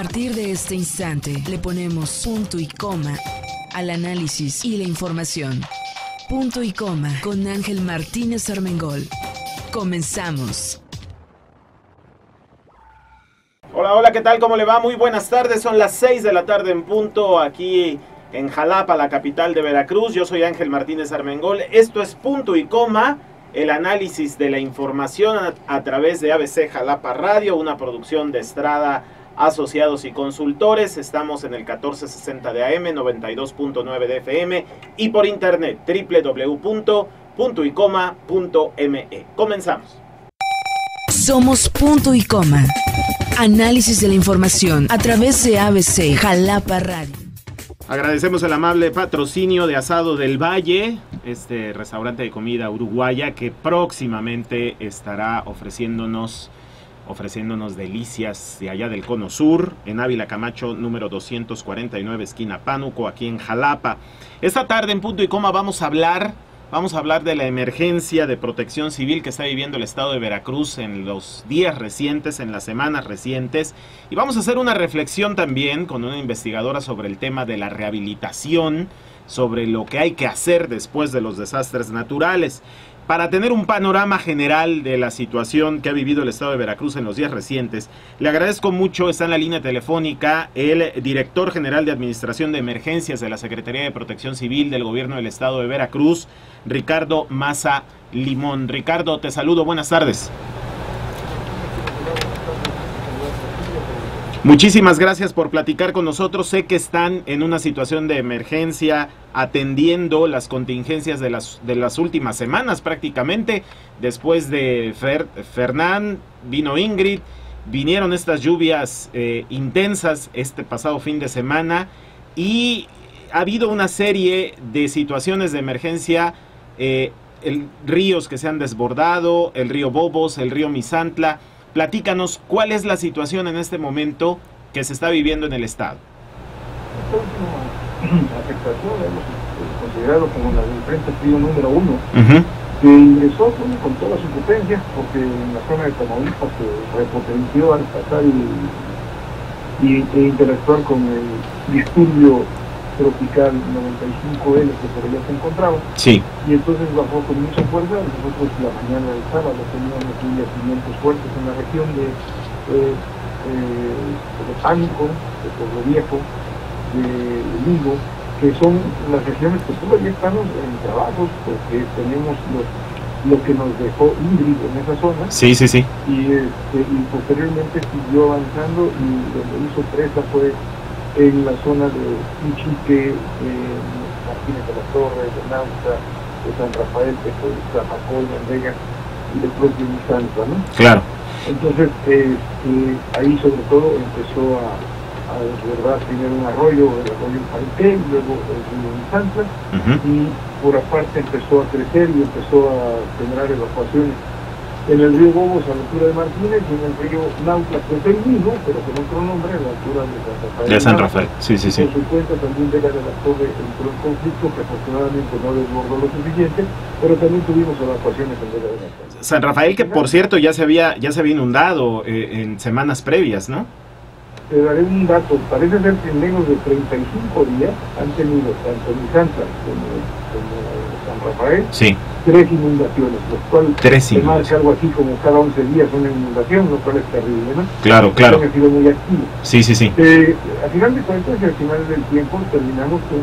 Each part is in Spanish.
partir de este instante le ponemos punto y coma al análisis y la información. Punto y coma con Ángel Martínez Armengol. Comenzamos. Hola, hola, ¿qué tal? ¿Cómo le va? Muy buenas tardes, son las 6 de la tarde en punto aquí en Jalapa, la capital de Veracruz. Yo soy Ángel Martínez Armengol. Esto es Punto y Coma, el análisis de la información a través de ABC Jalapa Radio, una producción de Estrada Asociados y Consultores. Estamos en el 1460 de AM, 92.9 de FM y por internet www.puntoycoma.me. Comenzamos. Somos Punto y Coma. Análisis de la información a través de ABC Jalapa Radio. Agradecemos el amable patrocinio de Asado del Valle, este restaurante de comida uruguaya que próximamente estará ofreciéndonos delicias de allá del Cono Sur, en Ávila Camacho, número 249, esquina Pánuco, aquí en Jalapa. Esta tarde en Punto y Coma vamos a hablar de la emergencia de protección civil que está viviendo el estado de Veracruz en los días recientes, en las semanas recientes. Y vamos a hacer una reflexión también con una investigadora sobre el tema de la rehabilitación, sobre lo que hay que hacer después de los desastres naturales. Para tener un panorama general de la situación que ha vivido el estado de Veracruz en los días recientes, le agradezco mucho, está en la línea telefónica, el director general de Administración de Emergencias de la Secretaría de Protección Civil del Gobierno del Estado de Veracruz, Ricardo Maza Limón. Ricardo, te saludo, buenas tardes. Muchísimas gracias por platicar con nosotros. Sé que están en una situación de emergencia atendiendo las contingencias de las últimas semanas prácticamente. Después de Fernán, vino Ingrid, vinieron estas lluvias intensas este pasado fin de semana y ha habido una serie de situaciones de emergencia, ríos que se han desbordado, el río Bobos, el río Misantla. Platícanos, ¿cuál es la situación en este momento que se está viviendo en el estado? Esta última afectación la hemos considerado como la del frente frío número 1, que ingresó con toda su potencia, porque en la zona de Tamaulipas se repotenció al pasar e interactuar con el disturbio tropical 95L que por allá se encontraba. Sí. Y entonces bajó con mucha fuerza. Nosotros la mañana del sábado teníamos yacimientos fuertes en la región de Pánuco, de Pueblo Viejo, de Vigo, que son las regiones que todavía estamos en trabajos, porque tenemos lo que nos dejó Ingrid en esa zona. Sí. Y posteriormente siguió avanzando y donde hizo presa fue en la zona de Iquique, Martínez de la Torre, de Nauta, de San Rafael, de Zamacón, de Vega y del propio Misantla, ¿no? Claro. Entonces, ahí sobre todo empezó a desbordar primero un arroyo, el arroyo Paité, luego el río Misantla, y por aparte empezó a crecer y empezó a generar evacuaciones en el río Bobos a la altura de Martínez y en el río Nautla, que es el mismo, pero con otro nombre, a la altura de San Rafael. De San Rafael, sí. Por su cuenta también Vega de la Torre entró en conflicto, que afortunadamente no desbordó lo suficiente, pero también tuvimos evacuaciones en Vega de la Torre. San Rafael, que por cierto ya se había inundado en semanas previas, ¿no? Te daré un dato, parece ser que en menos de 35 días han tenido tanto Misantla como San Rafael, sí, 3 inundaciones, lo cual se marca algo así como cada 11 días una inundación, lo cual es terrible, ¿no? Claro. Ha sido muy activo. Sí. A final de cuentas, y al final del tiempo, terminamos con,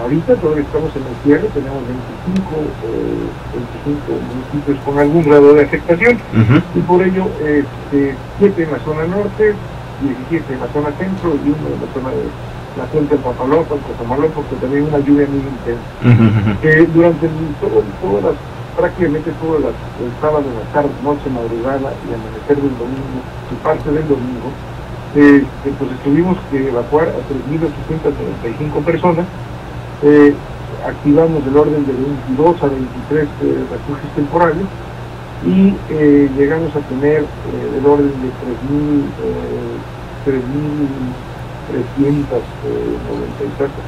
ahorita todavía estamos en el cierre, tenemos 25 municipios con algún grado de afectación, y por ello 7 en la zona norte, 17 en la zona centro y 1 en la zona de la cuenca del Papalopa, el Cozamalón, porque también una lluvia muy intensa. Durante prácticamente todo el sábado, la tarde, noche, madrugada y amanecer del domingo y parte del domingo, pues tuvimos que evacuar a 3.895 personas. Activamos el orden de 22 a 23 refugios temporales y llegamos a tener el orden de 3.390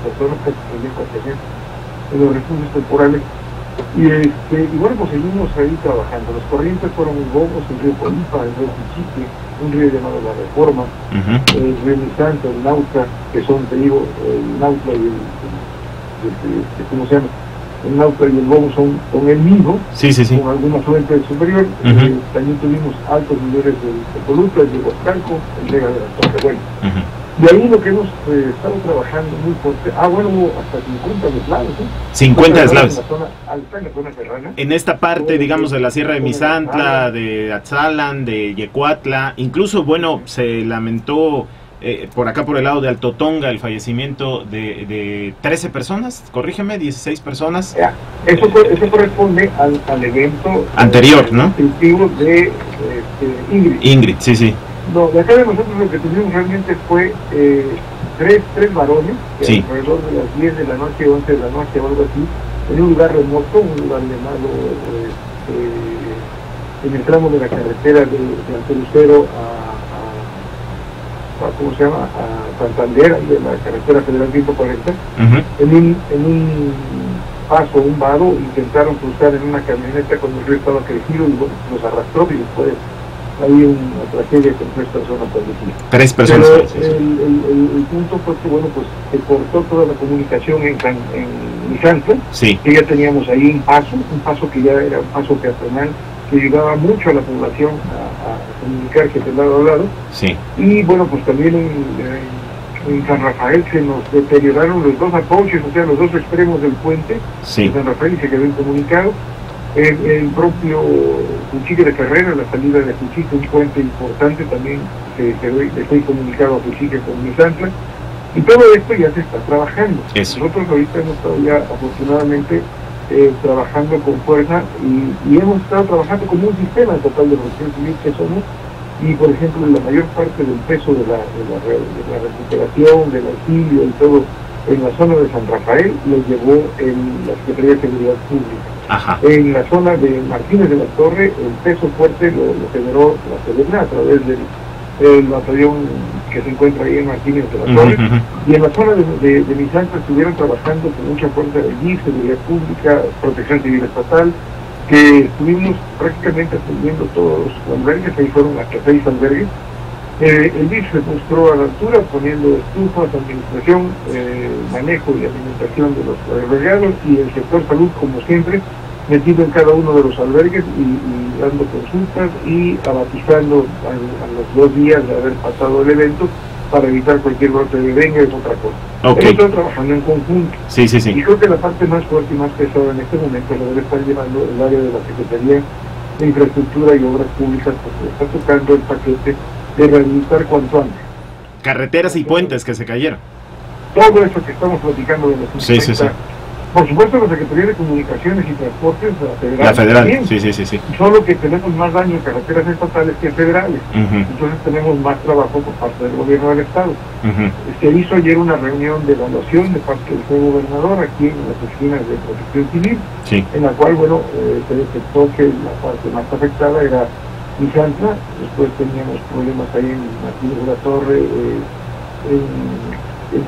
personas, casi 3.400 en los refugios temporales. Y bueno, pues seguimos ahí trabajando. Las corrientes fueron muy bobos, el río Polipa, el río Pichique, un río llamado La Reforma, el río Misantla, el Nautla, que son, te digo, el Nautla y ¿cómo se llama? El Nautla y el Bobo son el mismo, con alguna fuente superior. También tuvimos altos niveles de Colutla, el de Huascalco, el Vega de la Torre. Bueno, de ahí lo que hemos estado trabajando muy fuerte. Hubo hasta 50 deslaves, ¿eh? 50 deslaves. En la zona alta, en la zona serrana. En esta parte, digamos, de la Sierra de Misantla, de Atzalan, de Yecuatla, incluso, bueno, se lamentó por acá por el lado de Alto Tonga el fallecimiento de 13 personas, corrígeme, 16 personas. Eso corresponde al evento anterior, ¿no? De Ingrid. Ingrid, sí. No, de acá de nosotros lo que tuvimos realmente fue tres varones, que alrededor de las 10 de la noche, 11 de la noche o algo así, en un lugar remoto, un lugar llamado en el tramo de la carretera de Antelucero ¿cómo se llama? A Santander, de la carretera federal 140, en un paso, un vado, intentaron cruzar en una camioneta cuando el río estaba crecido y bueno, los arrastró y después hay una tragedia con 3 personas fallecidas. 3 personas fallecidas. El punto fue que bueno, pues se cortó toda la comunicación en Misantla, que ya teníamos ahí un paso que ya era un paso peatonal que ayudaba mucho a la población a comunicarse de lado a lado. Y bueno, pues también en San Rafael se nos deterioraron los 2 approaches, o sea, los 2 extremos del puente de San Rafael, y se quedó incomunicado. El propio Cuchique de Ferrera, la salida de Cuchique, un puente importante, también se quedó incomunicado a Cuchique con Misantla. Y todo esto ya se está trabajando. Nosotros ahorita hemos estado ya, afortunadamente, trabajando con fuerza y hemos estado trabajando como un sistema total de protección civil que somos, y por ejemplo la mayor parte del peso de la recuperación, del auxilio y todo en la zona de San Rafael lo llevó en la Secretaría de Seguridad Pública. En la zona de Martínez de la Torre el peso fuerte lo generó la Sedena a través del batallón que se encuentra ahí en Martínez de la Torre, y en la zona de Misantla estuvieron trabajando con mucha fuerza el DIF, Seguridad Pública, Protección Civil Estatal, que estuvimos prácticamente atendiendo todos los albergues, ahí fueron hasta 6 albergues. El DIF se mostró a la altura poniendo estufas, administración, manejo y alimentación de los albergados, y el sector salud, como siempre, metido en cada uno de los albergues y dando consultas y abatizando a los 2 días de haber pasado el evento para evitar cualquier brote de dengue. Es otra cosa. Hemos estado trabajando en conjunto. Y creo que la parte más fuerte y más pesada en este momento lo debe estar llevando el área de la Secretaría de Infraestructura y Obras Públicas, porque está tocando el paquete de rehabilitar cuanto antes carreteras y puentes que se cayeron. Todo eso que estamos platicando de los 50. Por supuesto, la Secretaría de Comunicaciones y Transportes, la federal también. Solo que tenemos más daño en carreteras estatales que federales. Entonces tenemos más trabajo por parte del gobierno del estado. Se hizo ayer una reunión de evaluación de parte del señor gobernador aquí en las oficinas de Protección Civil, en la cual, bueno, se detectó que la parte más afectada era Misantla. Después teníamos problemas ahí en Martínez de la Torre,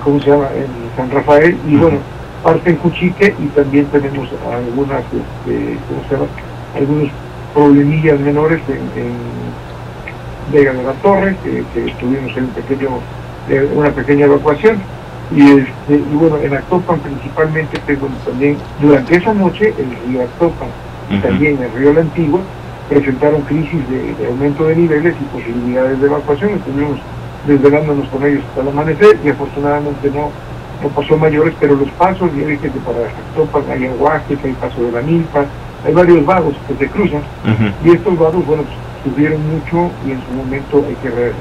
¿cómo se llama?, en San Rafael, y bueno, parte en Cuchique, y también tenemos algunas, algunos problemillas menores en Vega de la Torre, que estuvimos en una pequeña evacuación, y bueno, en Actopan principalmente, también durante esa noche el río Actopan y también el río La Antigua presentaron crisis de aumento de niveles y posibilidades de evacuación. Estuvimos desvelándonos con ellos hasta el amanecer y afortunadamente no pasó mayores, pero los pasos, ya dije que para Actopan hay aguajes, hay paso de la Milpa, hay varios vagos que se cruzan, y estos vagos, bueno, pues, sufrieron mucho y en su momento hay que hacer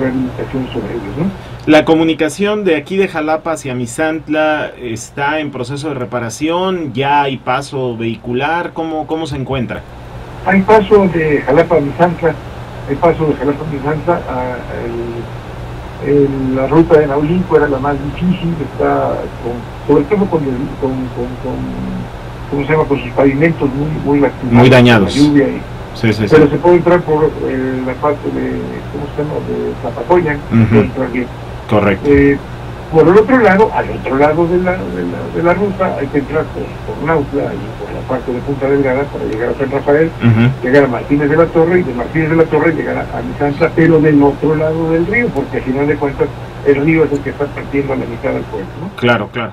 rehabilitación sobre ellos, ¿no? La comunicación de aquí de Jalapa hacia Misantla está en proceso de reparación, ya hay paso vehicular, ¿cómo se encuentra? Hay paso de Jalapa a Misantla, la ruta de Naulinco era la más difícil, sobre todo con ¿cómo se llama?, con sus pavimentos muy lastimados, muy dañados, lluvia pero se puede entrar por la parte de, ¿cómo se llama?, de Zapatoya, se puede entrar bien. Correcto. Por el otro lado, al otro lado de la ruta, hay que entrar por Nautla y por la parte de Punta Delgada para llegar a San Rafael, llegar a Martínez de la Torre, y de Martínez de la Torre llegar a Misantla, pero del otro lado del río, porque al final de cuentas el río es el que está partiendo a la mitad del pueblo, ¿no? Claro, claro.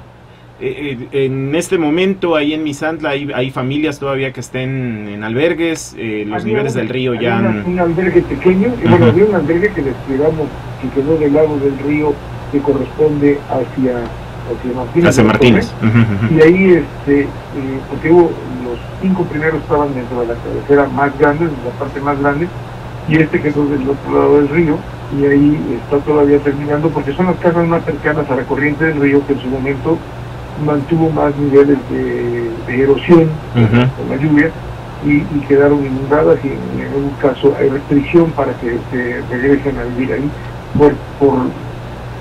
En este momento ahí en Misantla hay familias todavía que estén en albergues, los niveles del río ya han... un albergue pequeño, y bueno, había un albergue que desplegamos y quedó del lado del río que corresponde hacia Martínez. Hacia Martínez. Y ahí, porque los 5 primeros estaban dentro de la cabecera más grande, de la parte más grande, y quedó del otro lado del río, y ahí está todavía terminando, porque son las casas más cercanas a la corriente del río, que en su momento mantuvo más niveles de erosión con la lluvia, y quedaron inundadas, y en algún caso hay restricción para que se regresen a vivir ahí,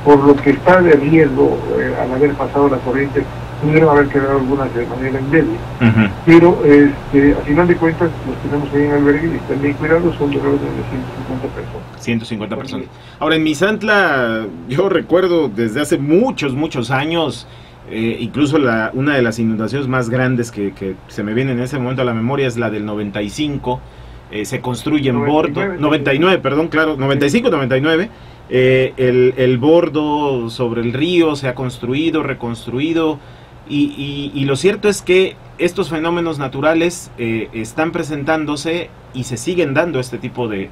por lo que está de riesgo al haber pasado la corriente. Pudieron haber quedado algunas de manera endeble, pero a final de cuentas los tenemos ahí en albergue y están bien cuidados, son de orden de 150 personas. 150 personas. Ahora, en Misantla, yo recuerdo desde hace muchos años, incluso una de las inundaciones más grandes que se me viene en ese momento a la memoria es la del 95, se construye en bordo, 99, perdón, claro, 95, 99, el bordo sobre el río se ha construido, reconstruido, y lo cierto es que estos fenómenos naturales están presentándose y se siguen dando este tipo de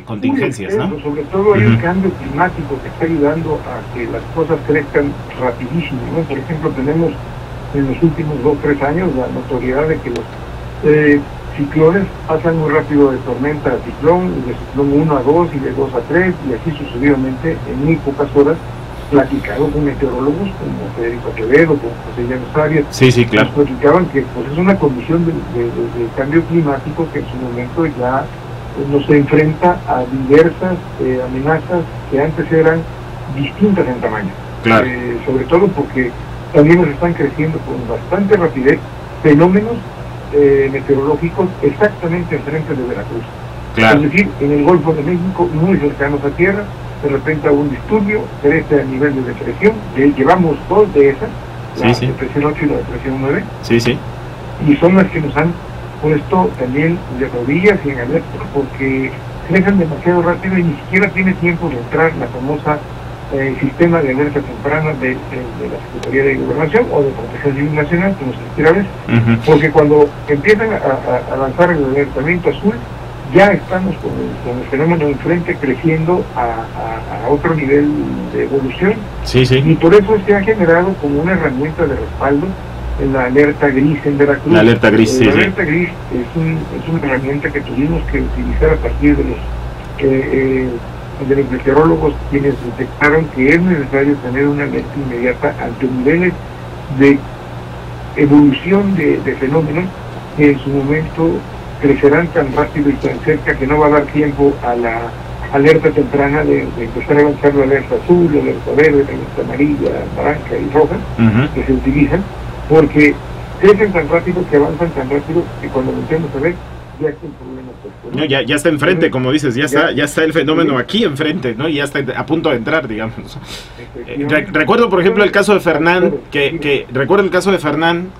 contingencias, ¿no? Sobre todo hay un cambio climático que está ayudando a que las cosas crezcan rapidísimo, ¿no? Por ejemplo, tenemos en los últimos 2 o 3 años la notoriedad de que los ciclones pasan muy rápido de tormenta a ciclón, y de ciclón 1 a 2 y de 2 a 3, y así sucesivamente en muy pocas horas, platicado con meteorólogos como Federico Quevedo, como José Llanos Arias. Sí, claro. Nos platicaban que pues, es una condición de cambio climático que en su momento ya nos enfrenta a diversas amenazas que antes eran distintas en tamaño. Claro. Sobre todo porque también nos están creciendo con bastante rapidez fenómenos meteorológicos exactamente enfrente de Veracruz. Claro. Es decir, en el Golfo de México, muy cercanos a tierra, de repente hubo un disturbio, crece a nivel de depresión, llevamos 2 de esas, la depresión 8 y la depresión 9, y son las que nos han puesto también de rodillas y en alerta, porque crecen demasiado rápido y ni siquiera tiene tiempo de entrar la famosa sistema de alerta temprana de la Secretaría de Gobernación o de Protección Civil Nacional, como se quiera ver, porque cuando empiezan a lanzar el alertamiento azul, ya estamos con el fenómeno enfrente creciendo a otro nivel de evolución, y por eso se ha generado como una herramienta de respaldo en la alerta gris en Veracruz. La alerta gris, la alerta gris es una herramienta que tuvimos que utilizar a partir de los meteorólogos, quienes detectaron que es necesario tener una alerta inmediata ante niveles de evolución de fenómenos que en su momento crecerán tan rápido y tan cerca que no va a dar tiempo a la alerta temprana de empezar a avanzar la alerta azul, la alerta verde, la alerta amarilla, naranja y roja, que se utilizan, porque crecen tan rápido, que avanzan tan rápido, que cuando lo empezamos a ver, ya está el problema puesto, ¿no? No, ya está enfrente, como dices, ya está el fenómeno aquí enfrente, ¿no? Y ya está a punto de entrar, digamos. Recuerdo, por ejemplo, el caso de Fernán,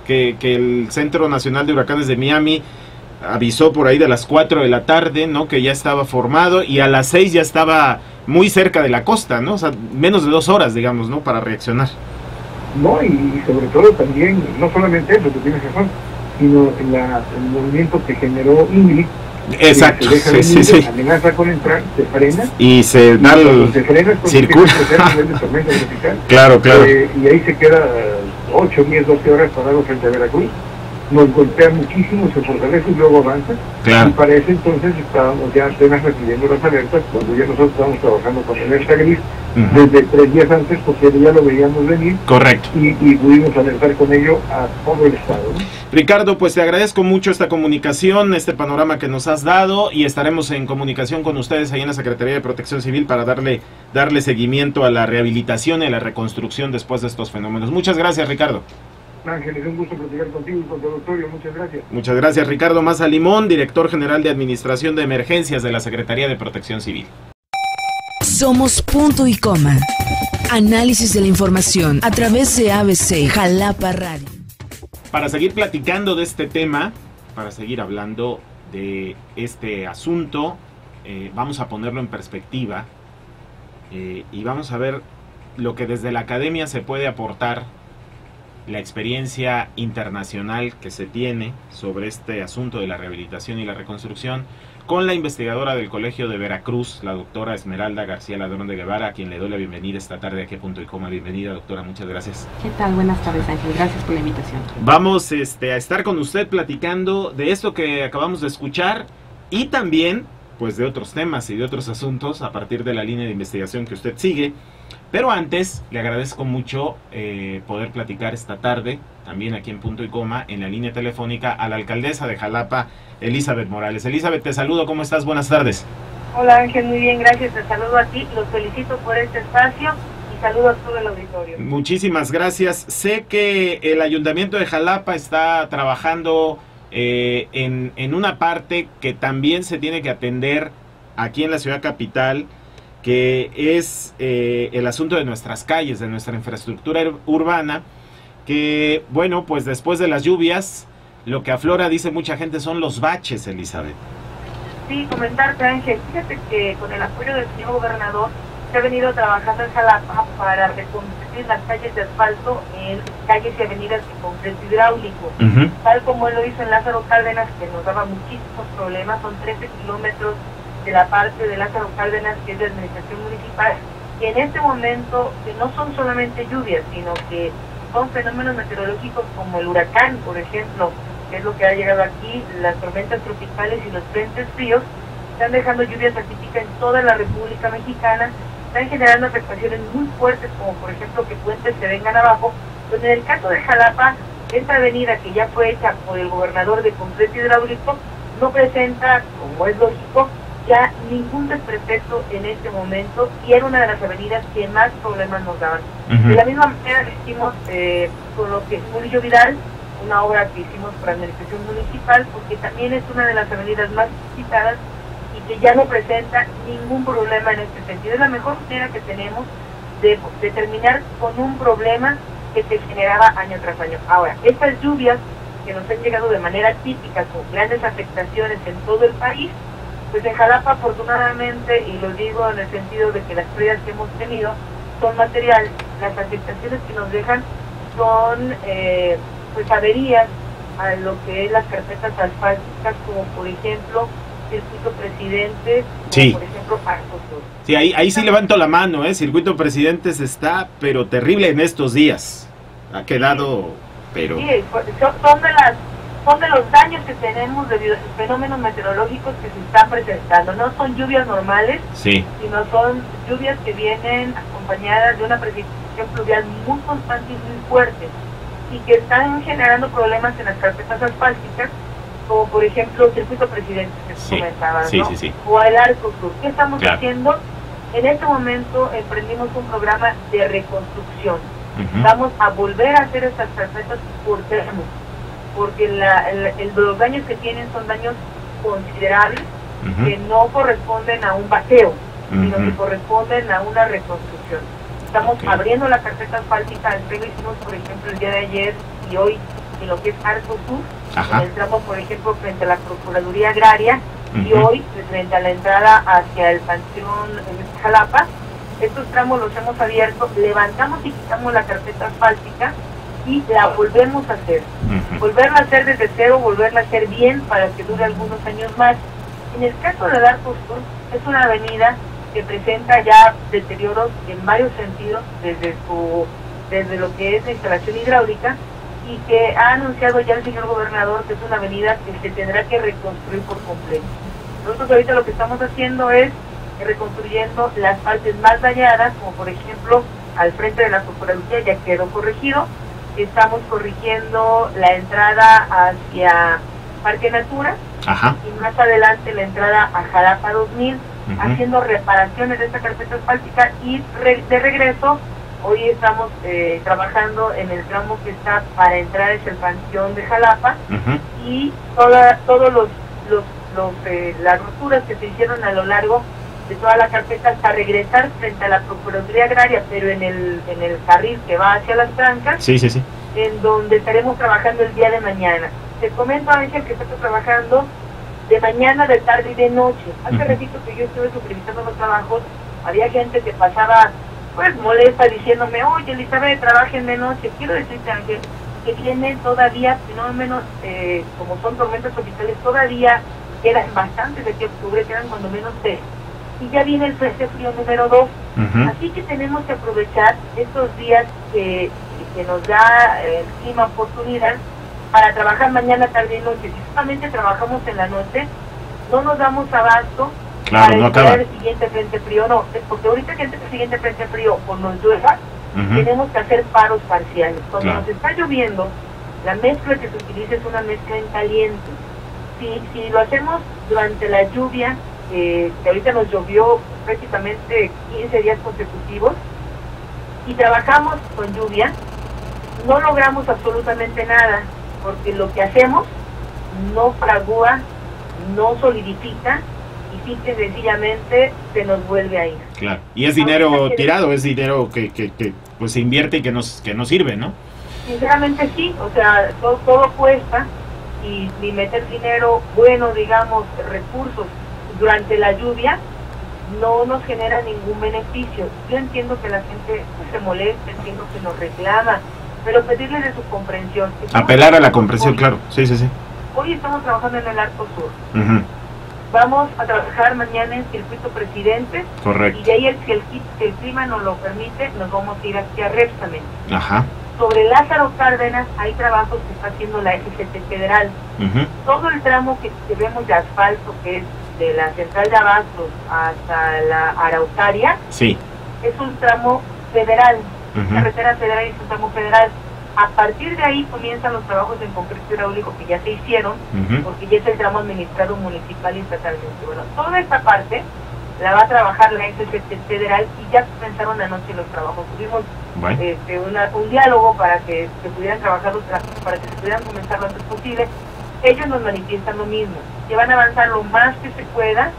que el Centro Nacional de Huracanes de Miami avisó por ahí de las 4 de la tarde, ¿no? Que ya estaba formado, y a las 6 ya estaba muy cerca de la costa, ¿no? O sea, menos de 2 horas, digamos, ¿no? Para reaccionar. No, y sobre todo también, no solamente eso que tienes razón, sino el movimiento que generó Ingrid. Exacto, sí. Amenaza con entrar, se frena. Y se da el circuito. Claro. Y ahí se queda 8, 10, 12 horas parado frente a Veracruz. Nos golpea muchísimo, se fortalece y luego avanza. Claro. Y para ese entonces estábamos ya apenas recibiendo las alertas, cuando ya nosotros estábamos trabajando con alerta gris, desde 3 días antes, porque ya lo veíamos venir. Correcto. Y pudimos alertar con ello a todo el estado, ¿no? Ricardo, pues te agradezco mucho esta comunicación, este panorama que nos has dado, y estaremos en comunicación con ustedes ahí en la Secretaría de Protección Civil para darle seguimiento a la rehabilitación y a la reconstrucción después de estos fenómenos. Muchas gracias, Ricardo. Ángel, es un gusto platicar contigo y con tu auditorio. Muchas gracias. Muchas gracias, Ricardo Maza Limón, director general de Administración de Emergencias de la Secretaría de Protección Civil. Somos punto y coma. Análisis de la información a través de ABC Jalapa Radio. Para seguir platicando de este tema, para seguir hablando de este asunto, vamos a ponerlo en perspectiva y vamos a ver lo que desde la academia se puede aportar, la experiencia internacional que se tiene sobre este asunto de la rehabilitación y la reconstrucción, con la investigadora del Colegio de Veracruz, la doctora Esmeralda García Ladrón de Guevara, a quien le doy la bienvenida esta tarde aquí a Punto y Coma. Bienvenida, doctora, muchas gracias. ¿Qué tal? Buenas tardes, Ángel. Gracias por la invitación. Vamos a estar con usted platicando de esto que acabamos de escuchar y también pues de otros temas y de otros asuntos a partir de la línea de investigación que usted sigue. Pero antes, le agradezco mucho poder platicar esta tarde, también aquí en Punto y Coma, en la línea telefónica, a la alcaldesa de Jalapa, Elizabeth Morales. Elizabeth, te saludo, ¿cómo estás? Buenas tardes. Hola Ángel, muy bien, gracias, te saludo a ti, los felicito por este espacio y saludo a todo el auditorio. Muchísimas gracias. Sé que el Ayuntamiento de Jalapa está trabajando en una parte que también se tiene que atender aquí en la ciudad capital, que es el asunto de nuestras calles, de nuestra infraestructura urbana, que, bueno, pues después de las lluvias, lo que aflora, dice mucha gente, son los baches, Elizabeth. Sí, comentarte, Ángel, fíjate que con el apoyo del señor gobernador se ha venido trabajando en Jalapa para reconstruir las calles de asfalto en calles y avenidas de concreto hidráulico, tal como él lo hizo en Lázaro Cárdenas, que nos daba muchísimos problemas. Son 13 kilómetros de la parte de Lázaro Cárdenas, que es de administración municipal, y en este momento que no son solamente lluvias, sino que son fenómenos meteorológicos como el huracán, por ejemplo, que es lo que ha llegado aquí, las tormentas tropicales y los frentes fríos, están dejando lluvias atípicas en toda la República Mexicana, están generando afectaciones muy fuertes, como por ejemplo que puentes se vengan abajo. Pues en el caso de Jalapa, esta avenida que ya fue hecha por el gobernador de concreto hidráulico no presenta, como es lógico, ya ningún desperfecto en este momento, y era una de las avenidas que más problemas nos daban. De la misma manera lo hicimos con lo que es Murillo Vidal, una obra que hicimos por administración municipal, porque también es una de las avenidas más visitadas y que ya no presenta ningún problema en este sentido. Es la mejor manera que tenemos de terminar con un problema que se generaba año tras año. Ahora, estas lluvias que nos han llegado de manera típica, con grandes afectaciones en todo el país, pues en Jalapa afortunadamente, y lo digo en el sentido de que las pérdidas que hemos tenido son materiales, las afectaciones que nos dejan son pues averías a lo que es las carpetas asfálticas, como por ejemplo Circuito Presidentes, sí, por ejemplo Arco Sur. Sí, ahí sí levanto la mano, Circuito Presidentes está, pero terrible en estos días. Ha quedado, pero... Sí, son de los daños que tenemos debido a los fenómenos meteorológicos que se están presentando. No son lluvias normales, sí, sino son lluvias que vienen acompañadas de una precipitación pluvial muy constante y muy fuerte, y que están generando problemas en las carpetas asfálticas, como por ejemplo el Circuito Presidente que sí, comentabas, sí, ¿no? sí, sí. O el Arco Sur. ¿Qué estamos Claro. haciendo? En este momento emprendimos un programa de reconstrucción. Vamos a volver a hacer estas carpetas por tramo, porque los daños que tienen son daños considerables, que no corresponden a un bateo, sino que corresponden a una reconstrucción. Estamos abriendo la carpeta asfáltica, al lo hicimos por ejemplo el día de ayer y hoy en lo que es Arco Sur, en el tramo por ejemplo frente a la Procuraduría Agraria, y hoy frente a la entrada hacia el Panteón de Jalapa. Estos tramos los hemos abierto, levantamos y quitamos la carpeta asfáltica y la volvemos a hacer. Volverla a hacer desde cero, volverla a hacer bien para que dure algunos años más. En el caso de Arco Sur, es una avenida que presenta ya deterioros en varios sentidos, desde lo que es la instalación hidráulica, y que ha anunciado ya el señor gobernador que es una avenida que se tendrá que reconstruir por completo. Nosotros ahorita lo que estamos haciendo es reconstruyendo las partes más dañadas, como por ejemplo al frente de la Procuraduría ya quedó corregido. Estamos corrigiendo la entrada hacia Parque Natura, y más adelante la entrada a Jalapa 2000, haciendo reparaciones de esta carpeta asfáltica, y de regreso hoy estamos trabajando en el tramo que está para entrar hacia el Panteón de Jalapa, y todos las roturas que se hicieron a lo largo de toda la carpeta hasta regresar frente a la Procuraduría Agraria, pero en el carril que va hacia las Trancas, Sí. en donde estaremos trabajando el día de mañana. Te comento, Ángel, que estoy trabajando de mañana, de tarde y de noche. Hace ratito que yo estuve supervisando los trabajos, había gente que pasaba pues molesta diciéndome, oye, Elizabeth, trabajen de noche. Quiero decirte, Ángel, que viene todavía, no menos, como son tormentas tropicales, todavía quedan bastantes de aquí a octubre, quedan cuando menos 6. Y ya viene el frente frío número 2. Así que tenemos que aprovechar estos días que nos da el clima oportunidad para trabajar mañana, tarde y noche. Si solamente trabajamos en la noche, no nos damos abasto. Claro, para no esperar acaba. el siguiente frente frío, no, porque ahorita que entre el siguiente frente frío o nos llueva, tenemos que hacer paros parciales. Cuando nos está lloviendo, la mezcla que se utiliza es una mezcla en caliente. Si lo hacemos durante la lluvia, que ahorita nos llovió prácticamente 15 días consecutivos, y trabajamos con lluvia, no logramos absolutamente nada, porque lo que hacemos no fragúa, no solidifica, y simple y sencillamente se nos vuelve a ir. Claro. Y es dinero tirado, es dinero que pues se invierte y que no sirve, ¿no? Sinceramente sí, o sea, todo cuesta, y meter dinero bueno, digamos, recursos durante la lluvia no nos genera ningún beneficio. Yo entiendo que la gente se molesta, entiendo que nos reclama, pero pedirle de su comprensión. Apelar a la comprensión, claro. Sí. Hoy estamos trabajando en el Arco Sur. Vamos a trabajar mañana en Circuito Presidente. Correcto. Y de ahí, si el clima nos lo permite, nos vamos a ir hacia Repsamen. Ajá. Sobre Lázaro Cárdenas hay trabajos que está haciendo la SCT Federal. Todo el tramo que vemos de asfalto, que es de la central de Abastos hasta la Araucaria, Sí. es un tramo federal, carretera federal, es un tramo federal. A partir de ahí comienzan los trabajos en concreto hidráulico que ya se hicieron, porque ya es el tramo administrado municipal y estatalmente. Bueno, toda esta parte la va a trabajar la SCT Federal, y ya comenzaron anoche los trabajos. Tuvimos un diálogo para que se pudieran trabajar los trabajos, para que se pudieran comenzar lo antes posible. Ellos nos manifiestan lo mismo, que van a avanzar lo más que se pueda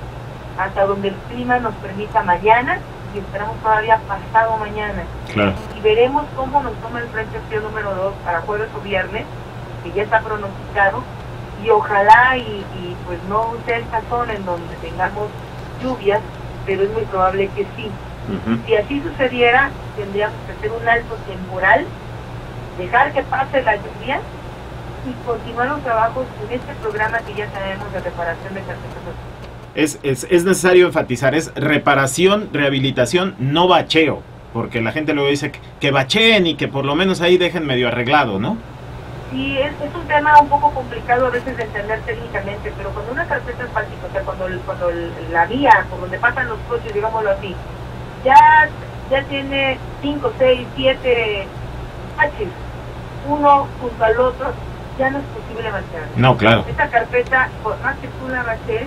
hasta donde el clima nos permita mañana, y esperamos todavía pasado mañana. Claro. Y veremos cómo nos toma el frente frío número 2 para jueves o viernes, que ya está pronosticado, y ojalá y pues no sea esta zona en donde tengamos lluvias, pero es muy probable que sí. Si así sucediera, tendríamos que hacer un alto temporal, dejar que pase la lluvia y continuar los trabajos en este programa que ya tenemos de reparación de carpetas. Es necesario enfatizar, es reparación, rehabilitación, no bacheo, porque la gente luego dice que bacheen y que por lo menos ahí dejen medio arreglado, ¿no? Sí, es un tema un poco complicado a veces de entender técnicamente, pero cuando una carpeta asfáltica, o sea, cuando la vía por donde pasan los coches, digámoslo así, ya tiene 5, 6, 7 baches, uno junto al otro, ya no es posible bachear. No, claro. Esta carpeta, por más que tú la baches,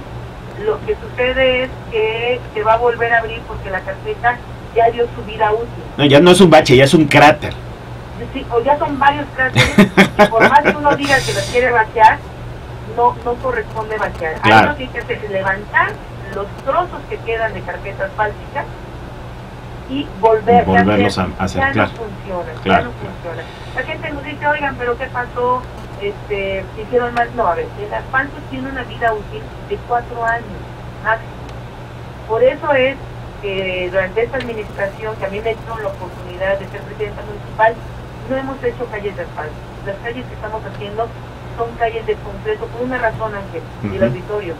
lo que sucede es que se va a volver a abrir porque la carpeta ya dio su vida útil. No, ya no es un bache, ya es un cráter. Sí, o ya son varios cráteres, y por más que uno diga que los quiere bachear, no corresponde bachear. Claro. Ahí lo que hay que hacer es levantar los trozos que quedan de carpeta asfáltica y volverlos a hacer. Ya claro. No funciona, claro. ya no funciona. La gente nos dice, oigan, pero ¿qué pasó? Hicieron mal. No, a ver, el asfalto tiene una vida útil de 4 años máximo. Por eso es que durante esta administración, que a mí me dio la oportunidad de ser presidenta municipal, no hemos hecho calles de asfalto. Las calles que estamos haciendo son calles de concreto por una razón, Ángel, y el auditorio.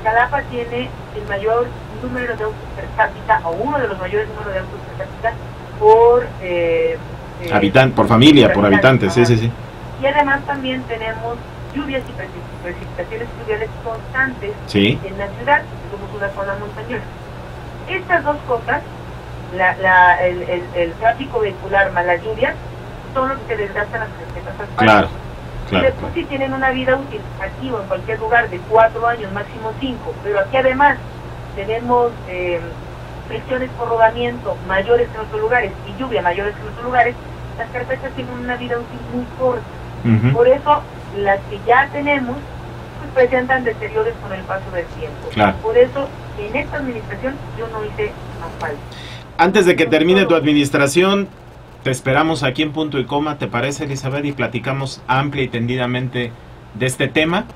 Jalapa tiene el mayor número de autos per cápita, o uno de los mayores números de autos per cápita por familia, por habitantes, sí. Y además también tenemos lluvias y precipitaciones fluviales constantes en la ciudad, somos una zona montañosa. Estas dos cosas, el tráfico vehicular más las lluvias, son los que desgastan las carpetas asfálticas. Y después sí tienen una vida útil aquí o en cualquier lugar de 4 años, máximo 5, pero aquí además tenemos fricciones por rodamiento mayores que en otros lugares y lluvia mayores que en otros lugares. Las carpetas tienen una vida útil muy corta. Por eso las que ya tenemos, pues presentan deterioros con el paso del tiempo. Claro. Por eso, en esta administración yo no hice más falta. Antes de que termine tu administración, te esperamos aquí en Punto y Coma, ¿te parece, Elizabeth? Y platicamos amplia y tendidamente de este tema,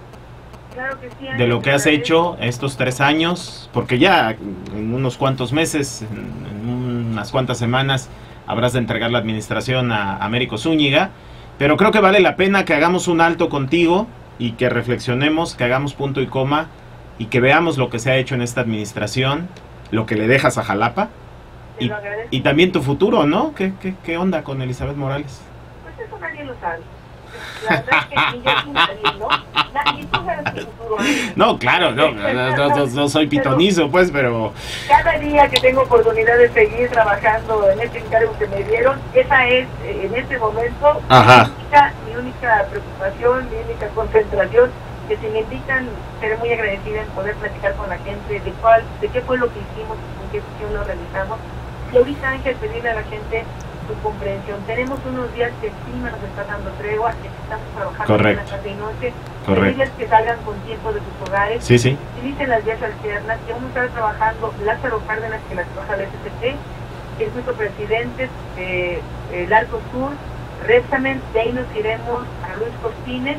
Claro que sí, de lo que has hecho estos 3 años, porque ya en unos cuantos meses, en unas cuantas semanas, habrás de entregar la administración a Américo Zúñiga, pero creo que vale la pena que hagamos un alto contigo y que reflexionemos, que hagamos punto y coma y que veamos lo que se ha hecho en esta administración, lo que le dejas a Jalapa y también tu futuro, ¿no? ¿Qué onda con Elizabeth Morales? Pues eso nadie lo sabe. La verdad es que ni yo ni nadie, ¿no? Nadie, tú sabes qué futuro hay. No, claro, no soy pitonizo, pues, pero... Cada día que tengo oportunidad de seguir trabajando en este encargo que me dieron, esa es, en este momento, mi única preocupación, mi única concentración, que si me invitan, seré muy agradecida en poder platicar con la gente de qué fue lo que hicimos, con qué sesión lo realizamos. Y ahorita, Ángel, pedirle a la gente su comprensión. Tenemos unos días que el clima nos está dando tregua, que estamos trabajando en la tarde y noche. Pedirles que salgan con tiempo de sus hogares, utilicen las vías alternas, que vamos a estar trabajando Lázaro Cárdenas, que las trabaja el SCT, Circuito Presidentes, el Arco Sur, Repsamen, de ahí nos iremos a Luis Cortines,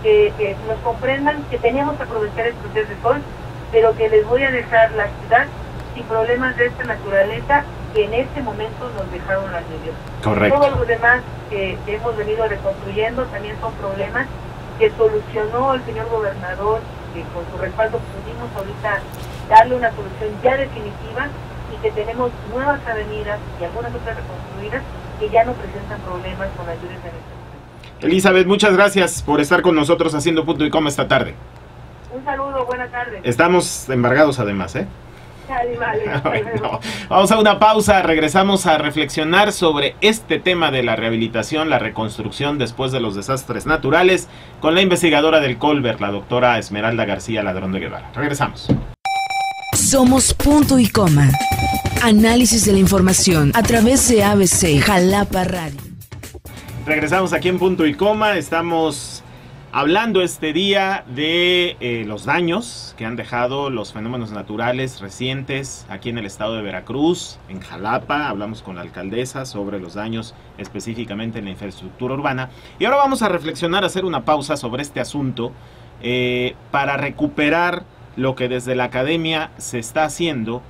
que nos comprendan que teníamos que aprovechar estos días de sol, pero que les voy a dejar la ciudad sin problemas de esta naturaleza que en este momento nos dejaron las lluvias. Correcto. Todos los demás que hemos venido reconstruyendo también son problemas que solucionó el señor gobernador, que con su respaldo pudimos ahorita darle una solución ya definitiva y que tenemos nuevas avenidas y algunas otras reconstruidas que ya no presentan problemas con las lluvias de este momento. Elizabeth, muchas gracias por estar con nosotros haciendo punto y coma esta tarde. Un saludo, buenas tardes. Estamos embargados además, ¿eh? Bueno, vamos a una pausa, regresamos a reflexionar sobre este tema de la rehabilitación, la reconstrucción después de los desastres naturales con la investigadora del Colbert, la doctora Esmeralda García Ladrón de Guevara. Regresamos. Somos Punto y Coma. Análisis de la información a través de ABC Jalapa Radio. Regresamos aquí en Punto y Coma, estamos hablando este día de los daños que han dejado los fenómenos naturales recientes aquí en el estado de Veracruz, en Jalapa. Hablamos con la alcaldesa sobre los daños específicamente en la infraestructura urbana. Y ahora vamos a reflexionar, hacer una pausa sobre este asunto para recuperar lo que desde la academia se está haciendo,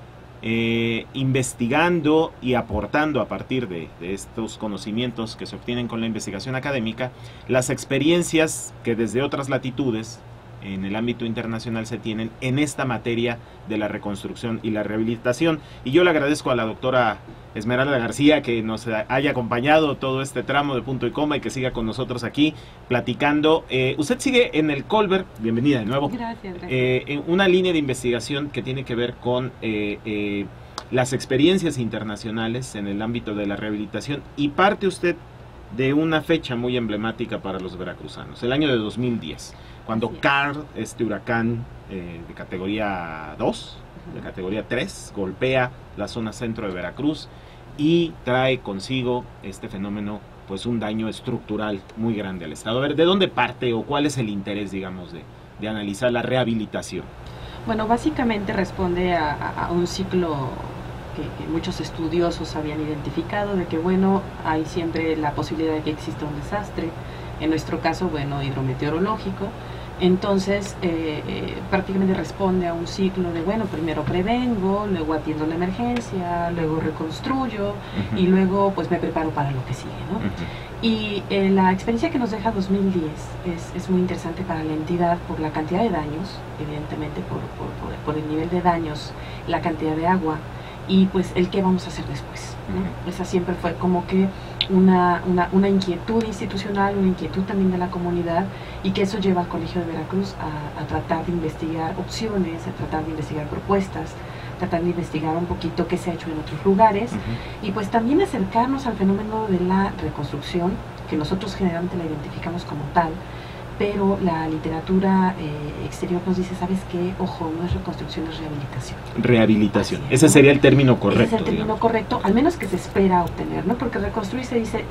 investigando y aportando a partir de estos conocimientos que se obtienen con la investigación académica, las experiencias que desde otras latitudes en el ámbito internacional se tienen en esta materia de la reconstrucción y la rehabilitación. Y yo le agradezco a la doctora Esmeralda García que nos haya acompañado todo este tramo de punto y coma y que siga con nosotros aquí platicando. Usted sigue en el Colbert, bienvenida de nuevo. Gracias. En una línea de investigación que tiene que ver con las experiencias internacionales en el ámbito de la rehabilitación, y parte usted de una fecha muy emblemática para los veracruzanos, el año de 2010, cuando Carl, este huracán de categoría 2, de categoría 3, golpea la zona centro de Veracruz y trae consigo este fenómeno, pues un daño estructural muy grande al estado. A ver, ¿de dónde parte o cuál es el interés, digamos, de analizar la rehabilitación? Bueno, básicamente responde a un ciclo que muchos estudiosos habían identificado, de que, bueno, hay siempre la posibilidad de que exista un desastre, en nuestro caso, bueno, hidrometeorológico. Entonces, prácticamente responde a un ciclo de, bueno, primero prevengo, luego atiendo la emergencia, luego reconstruyo y luego pues me preparo para lo que sigue, ¿no? Y la experiencia que nos deja 2010 es muy interesante para la entidad por la cantidad de daños, evidentemente por el nivel de daños, la cantidad de agua y pues el qué vamos a hacer después, ¿no? Esa siempre fue como que una inquietud institucional, una inquietud también de la comunidad, y que eso lleva al Colegio de Veracruz a tratar de investigar opciones, a tratar de investigar propuestas, tratar de investigar un poquito qué se ha hecho en otros lugares, y pues también acercarnos al fenómeno de la reconstrucción, que nosotros generalmente la identificamos como tal, pero la literatura exterior nos dice, ¿sabes qué? Ojo, no es reconstrucción, es rehabilitación. Rehabilitación, Así es, ese ¿no? sería el término correcto. Ese es el término correcto, al menos que se espera obtener, ¿no? Porque reconstruir se dice,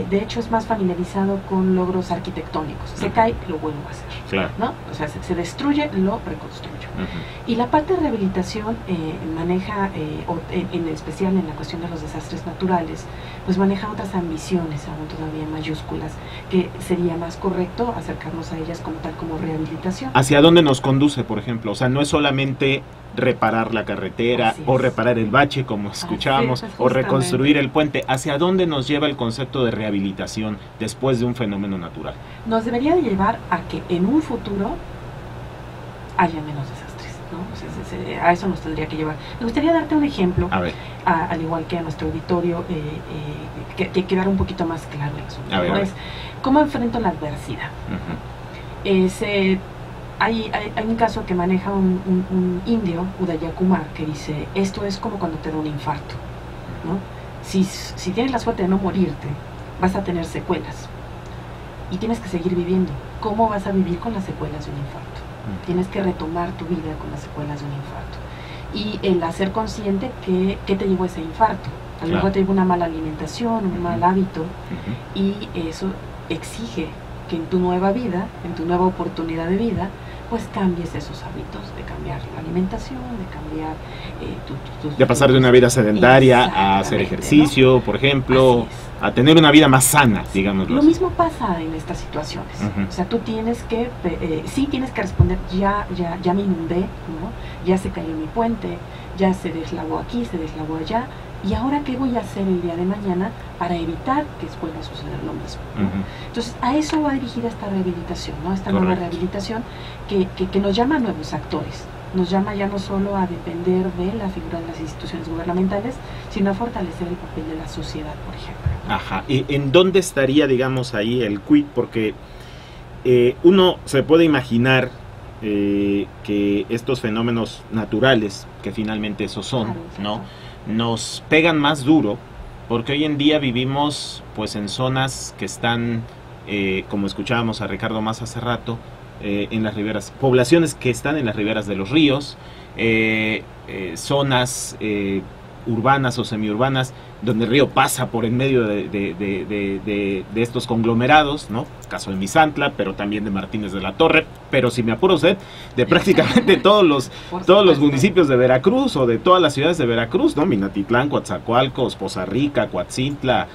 de hecho es más familiarizado con logros arquitectónicos. Se cae, lo vuelvo a hacer, Claro. ¿no? O sea, se destruye, lo reconstruyo. Y la parte de rehabilitación maneja, en especial en la cuestión de los desastres naturales, pues maneja otras ambiciones aún todavía mayúsculas, que sería más correcto acercarnos a ellas como tal, como rehabilitación. ¿Hacia dónde nos conduce, por ejemplo? O sea, no es solamente reparar la carretera o reparar el bache, como escuchábamos, o reconstruir el puente. ¿Hacia dónde nos lleva el concepto de rehabilitación después de un fenómeno natural? Nos debería de llevar a que en un futuro haya menos desastres, ¿no? O sea, a eso nos tendría que llevar. Me gustaría darte un ejemplo, A ver. al igual que a nuestro auditorio, que quedara un poquito más claro el asunto. A ver, ¿no? a ver. Es cómo enfrento la adversidad. Hay un caso que maneja un indio, Udaya Kumar, que dice, esto es como cuando te da un infarto, ¿no? Si tienes la suerte de no morirte, vas a tener secuelas y tienes que seguir viviendo. ¿Cómo vas a vivir con las secuelas de un infarto? Tienes que retomar tu vida con las secuelas de un infarto. Y el hacer consciente que te llevó ese infarto. A lo mejor te llevó una mala alimentación, un mal hábito, y eso exige que en tu nueva vida, en tu nueva oportunidad de vida, pues cambies esos hábitos, de cambiar la alimentación, de cambiar de pasar de una vida sedentaria a hacer ejercicio, ¿no? Por ejemplo, a tener una vida más sana, digámoslo. Lo mismo pasa en estas situaciones. O sea, tú tienes que, sí tienes que responder, ya me inundé, ¿no? Ya se cayó mi puente, ya se deslavó aquí, se deslavó allá, y ahora qué voy a hacer el día de mañana para evitar que pueda suceder lo mismo, ¿no? Entonces, a eso va dirigida esta rehabilitación, ¿no? Esta nueva rehabilitación que nos llama a nuevos actores. Nos llama ya no solo a depender de la figura de las instituciones gubernamentales, sino a fortalecer el papel de la sociedad, por ejemplo. Ajá. ¿Y en dónde estaría, digamos, ahí el quid? Porque uno se puede imaginar que estos fenómenos naturales, que finalmente esos son, claro, ¿no? Nos pegan más duro, porque hoy en día vivimos pues en zonas que están, como escuchábamos a Ricardo más hace rato, en las riberas, poblaciones que están en las riberas de los ríos, zonas urbanas o semiurbanas donde el río pasa por en medio de estos conglomerados, ¿no? Caso de Misantla, pero también de Martínez de la Torre, pero si me apuro usted, de prácticamente todos los municipios de Veracruz o de todas las ciudades de Veracruz, ¿no? Minatitlán, Coatzacoalcos, Poza Rica, Coatzintla,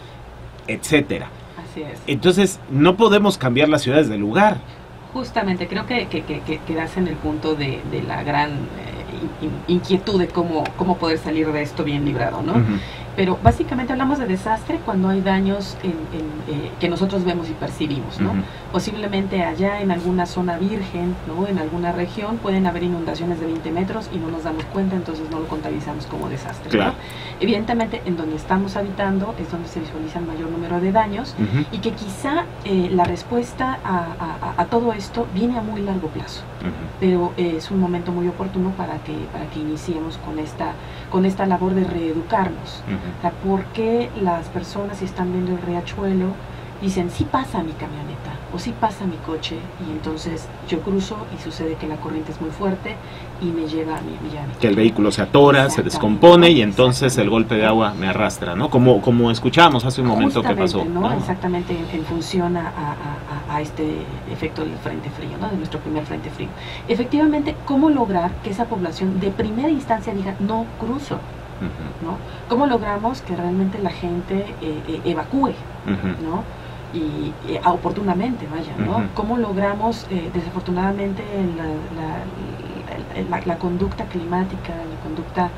etcétera. Así es. Entonces, no podemos cambiar las ciudades de lugar. Justamente, creo que das en el punto de la gran inquietud de cómo poder salir de esto bien librado, ¿no? Pero básicamente hablamos de desastre cuando hay daños que nosotros vemos y percibimos, ¿no? Posiblemente allá en alguna zona virgen, ¿no? En alguna región pueden haber inundaciones de 20 metros y no nos damos cuenta, entonces no lo contabilizamos como desastre, claro, ¿no? Evidentemente, en donde estamos habitando es donde se visualiza el mayor número de daños y que quizá la respuesta a todo esto viene a muy largo plazo, pero es un momento muy oportuno para que iniciemos con esta labor de reeducarnos. O sea, ¿por qué las personas, si están viendo el riachuelo, dicen, sí pasa mi camioneta o sí pasa mi coche, y entonces yo cruzo y sucede que la corriente es muy fuerte y me lleva a mi que el vehículo se atora, se descompone y entonces el golpe de agua me arrastra, ¿no? Como escuchábamos hace un momento que pasó, ¿no? Exactamente, en función a este efecto del frente frío, ¿no? De nuestro primer frente frío. Efectivamente, ¿cómo lograr que esa población de primera instancia diga, no cruzo? ¿No? ¿Cómo logramos que realmente la gente evacúe, ¿no? Y oportunamente, vaya, ¿no? ¿Cómo logramos, desafortunadamente, la conducta climática, la conducta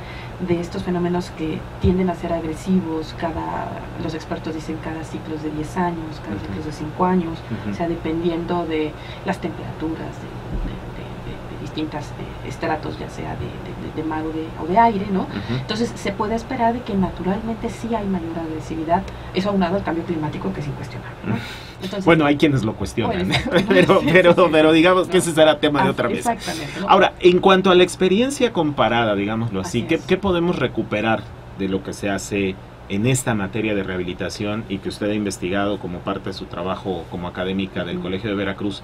de estos fenómenos que tienden a ser agresivos, los expertos dicen cada ciclos de 10 años, cada ciclos de 5 años, o sea, dependiendo de las temperaturas, de distintos estratos, ya sea de mar o de aire, ¿no? Entonces se puede esperar de que naturalmente sí hay mayor agresividad, eso aunado al cambio climático, que es incuestionable, ¿no? Entonces, bueno, hay quienes lo cuestionan, pero digamos que ese será tema de otra vez. Exactamente, ¿no? Ahora, en cuanto a la experiencia comparada, digámoslo así, ¿qué podemos recuperar de lo que se hace en esta materia de rehabilitación y que usted ha investigado como parte de su trabajo como académica del Colegio de Veracruz?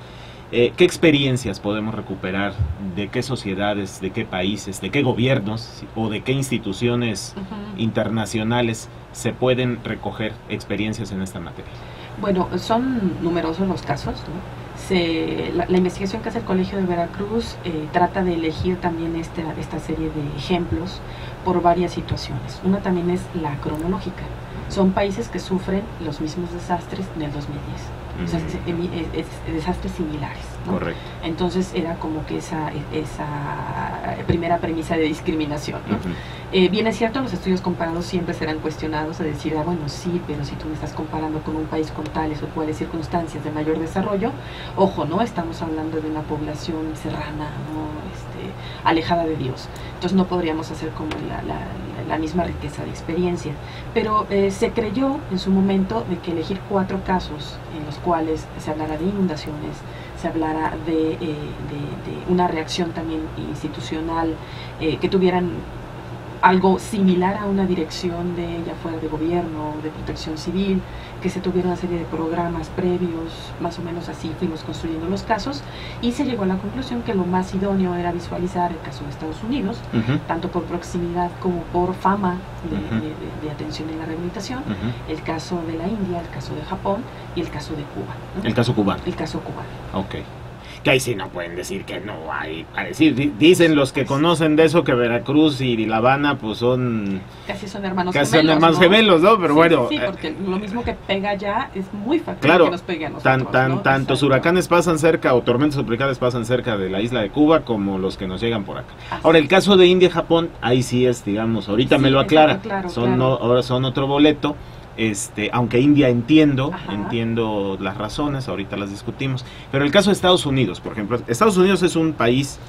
¿Qué experiencias podemos recuperar? ¿De qué sociedades, de qué países, de qué gobiernos o de qué instituciones internacionales se pueden recoger experiencias en esta materia? Bueno, son numerosos los casos, ¿no? La investigación que hace el Colegio de Veracruz trata de elegir también esta serie de ejemplos por varias situaciones. Una también es la cronológica. Son países que sufren los mismos desastres en el 2010. O sea, desastres similares, ¿no? Correcto. Entonces era como que esa primera premisa de discriminación, ¿no? Bien es cierto, los estudios comparados siempre serán cuestionados a decir, bueno, sí, pero si tú me estás comparando con un país con tales o cuales circunstancias de mayor desarrollo, ojo, ¿no? Estamos hablando de una población serrana, ¿no? Alejada de Dios. Entonces no podríamos hacer como la misma riqueza de experiencia. Pero se creyó en su momento de que elegir 4 casos en los cuales se hablara de inundaciones, se hablara de una reacción también institucional, que tuvieran algo similar a una dirección ya fuera de gobierno, de protección civil, que se tuviera una serie de programas previos, más o menos así fuimos construyendo los casos, y se llegó a la conclusión que lo más idóneo era visualizar el caso de Estados Unidos, tanto por proximidad como por fama de atención en la rehabilitación, el caso de la India, el caso de Japón y el caso de Cuba, ¿no? El caso cubano. El caso cubano. Ok. Que ahí sí no pueden decir que no hay. A decir, dicen los que conocen de eso que Veracruz y La Habana pues son... Casi son hermanos gemelos, ¿no? Pero sí, bueno... Sí, porque lo mismo que pega allá es muy factible, claro, que nos pegue a nosotros, ¿no? Tantos huracanes pasan cerca o tormentas tropicales pasan cerca de la isla de Cuba como los que nos llegan por acá. Ahora, el caso de India y Japón, ahí sí es, digamos, ahorita me lo aclara. Claro, ahora son otro boleto. Aunque India entiendo las razones, ahorita las discutimos, pero el caso de Estados Unidos, por ejemplo, Estados Unidos es un país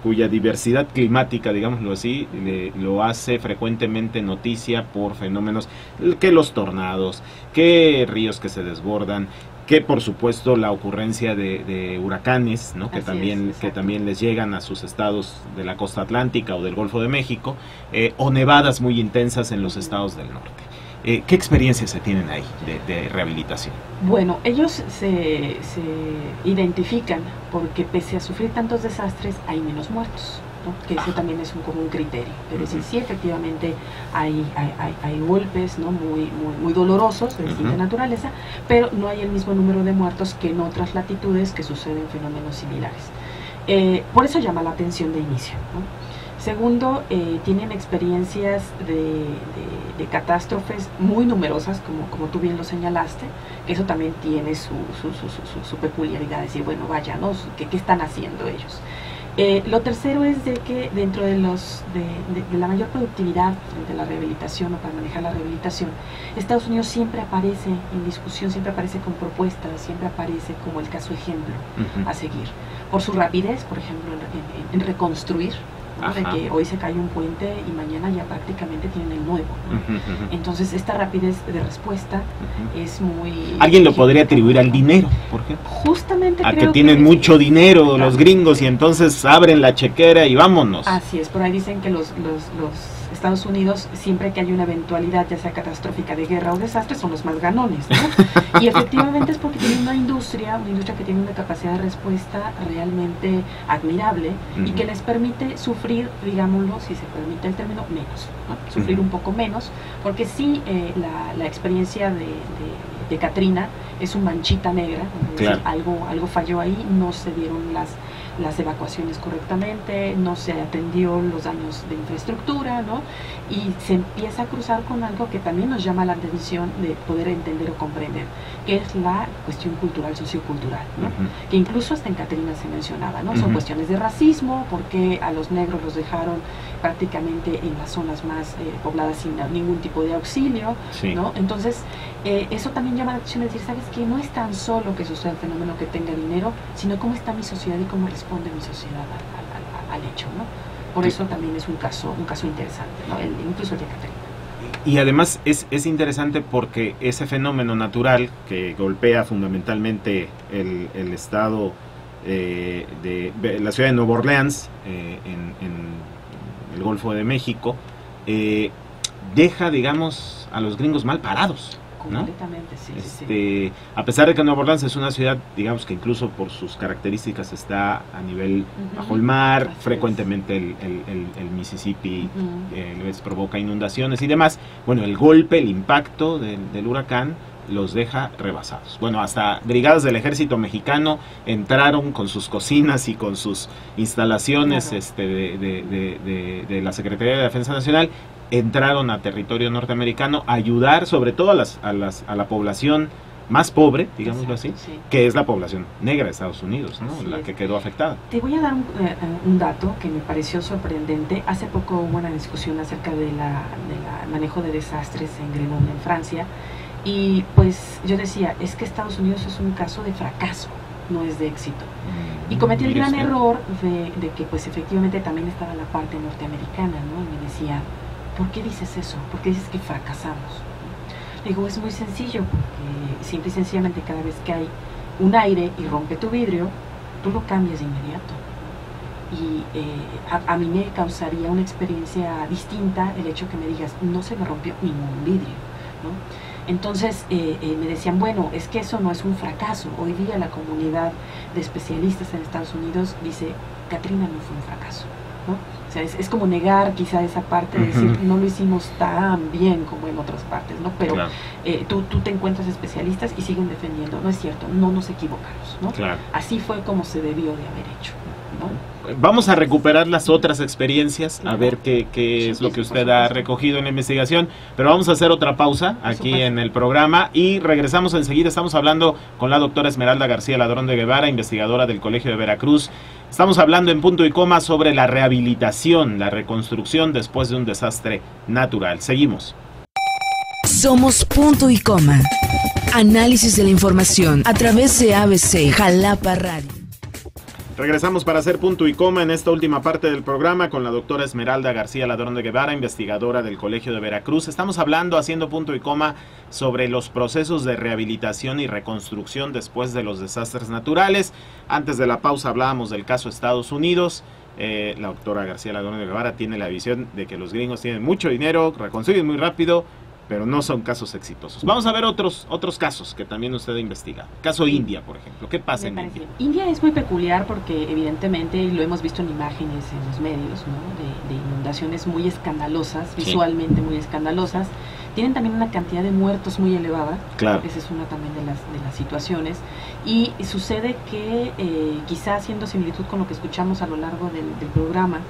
cuya diversidad climática, digámoslo así, lo hace frecuentemente noticia por fenómenos, que los tornados, que ríos que se desbordan, que por supuesto la ocurrencia de huracanes, ¿no? que también les llegan a sus estados de la costa atlántica o del Golfo de México, o nevadas muy intensas en los estados del norte. ¿Qué experiencias se tienen ahí de rehabilitación? Bueno, ellos se identifican porque pese a sufrir tantos desastres hay menos muertos, ¿no? Que ese también es como un criterio. Pero sí, efectivamente hay golpes, ¿no? muy dolorosos de distinta naturaleza, pero no hay el mismo número de muertos que en otras latitudes que suceden fenómenos similares. Por eso llama la atención de inicio, ¿no? Segundo, tienen experiencias de catástrofes muy numerosas, como tú bien lo señalaste. Eso también tiene su peculiaridad, decir, bueno, vaya, ¿no? ¿Qué están haciendo ellos? Lo tercero es de que dentro de la mayor productividad de la rehabilitación o para manejar la rehabilitación, Estados Unidos siempre aparece en discusión, siempre aparece con propuestas, siempre aparece como el caso ejemplo a seguir. Por su rapidez, por ejemplo, en reconstruir, ¿no? De que hoy se cae un puente y mañana ya prácticamente tienen el nuevo, ¿no? Entonces esta rapidez de respuesta es muy... ¿Alguien lo podría atribuir al dinero, por ejemplo? Justamente a que tienen mucho dinero los gringos y entonces abren la chequera y vámonos. Así es, por ahí dicen que los Estados Unidos, siempre que hay una eventualidad, ya sea catastrófica, de guerra o desastre, son los más ganones, ¿no? Y efectivamente es porque tienen una industria que tiene una capacidad de respuesta realmente admirable y que les permite sufrir, digámoslo, si se permite el término, menos, ¿no? Sufrir un poco menos, porque sí, la experiencia de Katrina es un manchita negra, claro. Algo falló ahí, no se dieron las evacuaciones correctamente, no se atendió los daños de infraestructura, ¿no? Y se empieza a cruzar con algo que también nos llama la atención de poder entender o comprender, que es la cuestión cultural, sociocultural, ¿no? Que incluso hasta en Catrina se mencionaba, ¿no? Son cuestiones de racismo, porque a los negros los dejaron prácticamente en las zonas más pobladas sin ningún tipo de auxilio, ¿no? Entonces, eso también llama la atención de decir, ¿sabes qué? No es tan solo que suceda el fenómeno que tenga dinero, sino cómo está mi sociedad y cómo responde mi sociedad al hecho, ¿no? Por eso también es un caso interesante, ¿no? Incluso el de Catrina. Y además es interesante porque ese fenómeno natural que golpea fundamentalmente el estado de la ciudad de Nueva Orleans, en el Golfo de México, deja, digamos, a los gringos mal parados. ¿no? Completamente, sí. A pesar de que Nueva Orleans es una ciudad, digamos que incluso por sus características está a nivel bajo el mar, frecuentemente el Mississippi les provoca inundaciones y demás. Bueno, el golpe, el impacto del huracán los deja rebasados. Bueno, hasta brigadas del ejército mexicano entraron con sus cocinas y con sus instalaciones de la Secretaría de Defensa Nacional, entraron a territorio norteamericano a ayudar sobre todo a la población más pobre, digámoslo así, que es la población negra de Estados Unidos, ¿no? La que quedó afectada. Te voy a dar un dato que me pareció sorprendente. Hace poco hubo una discusión acerca del manejo de desastres en Grenoble, en Francia, y pues yo decía, es que Estados Unidos es un caso de fracaso, no es de éxito. Y cometí el gran error de que pues efectivamente también estaba la parte norteamericana, ¿no? Y me decía, ¿por qué dices eso? ¿Por qué dices que fracasamos? Le digo, es muy sencillo, porque simple y sencillamente cada vez que hay un aire y rompe tu vidrio, tú lo cambias de inmediato. Y a mí me causaría una experiencia distinta el hecho que me digas, no se me rompió ningún vidrio, ¿no? Entonces me decían, bueno, es que eso no es un fracaso. Hoy día la comunidad de especialistas en Estados Unidos dice, Katrina no fue un fracaso, ¿no? O sea, es como negar quizá esa parte de decir, no lo hicimos tan bien como en otras partes, ¿no? Pero claro, tú te encuentras especialistas y siguen defendiendo, no es cierto, no nos equivocamos, ¿no? Claro. Así fue como se debió de haber hecho, ¿no? Vamos a recuperar las otras experiencias, a ver qué es lo que usted ha recogido en la investigación, pero vamos a hacer otra pausa aquí en el programa y regresamos enseguida. Estamos hablando con la doctora Esmeralda García Ladrón de Guevara, investigadora del Colegio de Veracruz. Estamos hablando en punto y coma sobre la rehabilitación, la reconstrucción después de un desastre natural. Seguimos. Somos punto y coma. Análisis de la información a través de ABC Jalapa Radio. Regresamos para hacer punto y coma en esta última parte del programa con la doctora Esmeralda García Ladrón de Guevara, investigadora del Colegio de Veracruz. Estamos hablando, haciendo punto y coma, sobre los procesos de rehabilitación y reconstrucción después de los desastres naturales. Antes de la pausa hablábamos del caso Estados Unidos. La doctora García Ladrón de Guevara tiene la visión de que los gringos tienen mucho dinero, reconstruyen muy rápido, pero no son casos exitosos. Vamos a ver otros casos que también usted ha investigado. Caso India, por ejemplo. ¿Qué pasa en India? India es muy peculiar porque evidentemente, y lo hemos visto en imágenes en los medios, ¿no? de inundaciones muy escandalosas, visualmente muy escandalosas. Tienen también una cantidad de muertos muy elevada. Claro. Esa es una también de las situaciones. Y sucede que, quizá haciendo similitud con lo que escuchamos a lo largo del programa,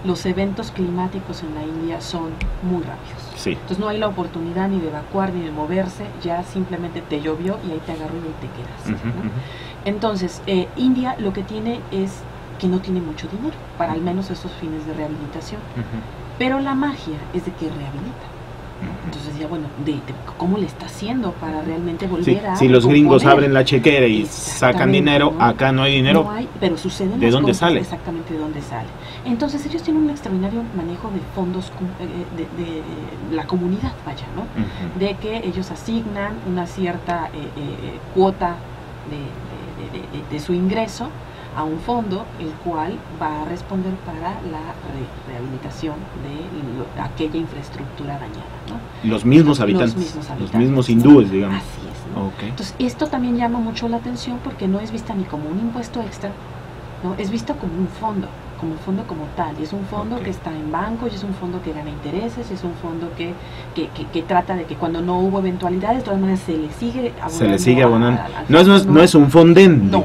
los eventos climáticos en la India son muy rápidos. Sí. Entonces no hay la oportunidad ni de evacuar ni de moverse, ya simplemente te llovió y ahí te agarró y ahí te quedas, ¿no? Entonces, India lo que tiene es que no tiene mucho dinero para al menos esos fines de rehabilitación, pero la magia es de que rehabilita. Entonces ya bueno, ¿cómo le está haciendo para realmente volver a... Si los gringos abren la chequera y sacan dinero, ¿no? Acá no hay dinero. No hay, pero sucede. ¿De dónde sale? Exactamente de dónde sale. Entonces ellos tienen un extraordinario manejo de fondos de la comunidad, vaya, ¿no? De que ellos asignan una cierta cuota de su ingreso a un fondo, el cual va a responder para la rehabilitación de aquella infraestructura dañada, ¿no? Los mismos habitantes, los mismos hindúes, digamos. Así es, ¿no? Entonces, esto también llama mucho la atención porque no es vista ni como un impuesto extra, ¿no? Es visto como un fondo como tal, y es un fondo que está en bancos, y es un fondo que gana intereses, y es un fondo que trata de que cuando no hubo eventualidades, de todas maneras se le sigue abonando. No es un fondén. No,